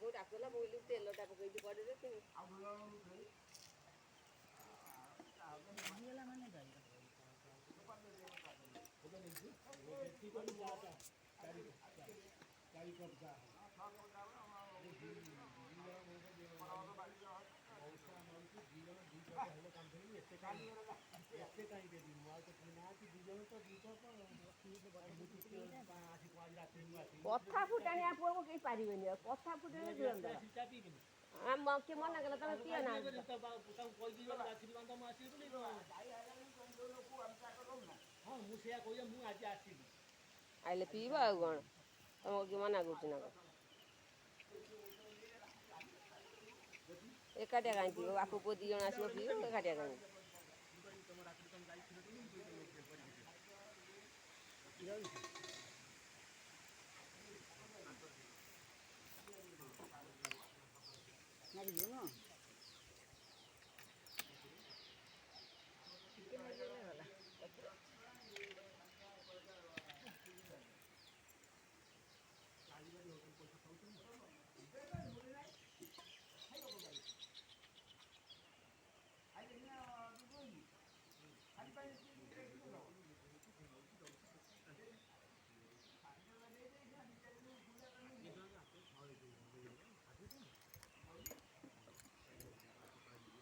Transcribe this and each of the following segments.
ବୋଉ ଡାକୁଥିଲା ବୋଇଲି ତେଲଟା ପକେଇଛି କଡ଼େଇରେ କଥା ଫୁଟାଣିଆ ପୁଅକୁ କେହି ପାରିବେନି ଆଉ କଥା ଫୁଟେଇଲେ ଦିଅନ୍ତା କିଏ ମନା କଲା ତମେ କିଏ ନା ଆଇଲେ ପିଇବା ଆଉ କ'ଣ ତମକୁ କିଏ ମନା କରୁଛି ନା କ'ଣ ଏକାଠିଆ କାହିଁ ପିଇବ ବାପ ପୁଅ 2 ଜଣ ଆସିବ ପିଇବ ଏକାଠିଆ କାହିଁକି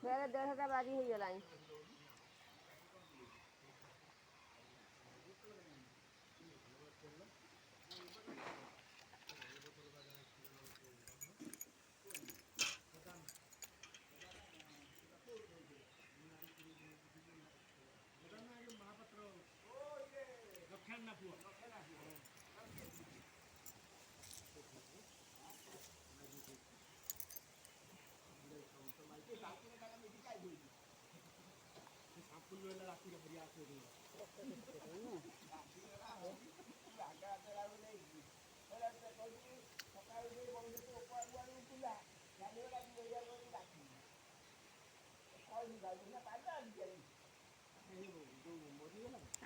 ଫେରେ 1:30ଟା ବାଜି ହେଇଗଲାଣି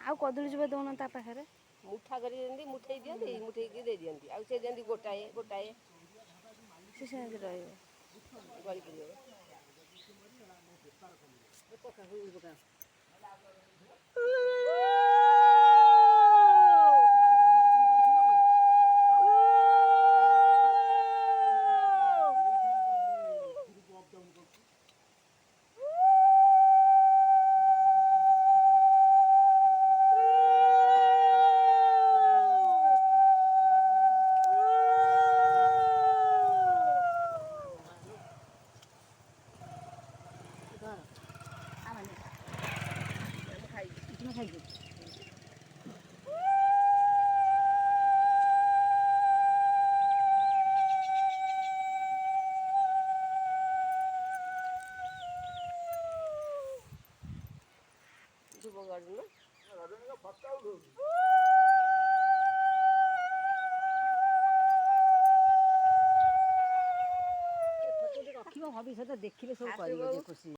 ଆଉ କଦଳୀ ଚୋପା ଦଉନ ତା ପାଖରେ ମୁଠା କରି ଯେମିତି ମୁଠେଇ ଦିଅନ୍ତି ମୁଠେଇକି ଦେଇ ଦିଅନ୍ତି ଆଉ ସେ ଯେମିତି ଗୋଟାଏ ସେ ସେମିତି ରହିବ ଗଳି ପଡ଼ିବ ଭବିଷ୍ୟତ ଦେଖିଲେ ସବୁ କରିବେ ଖୁସି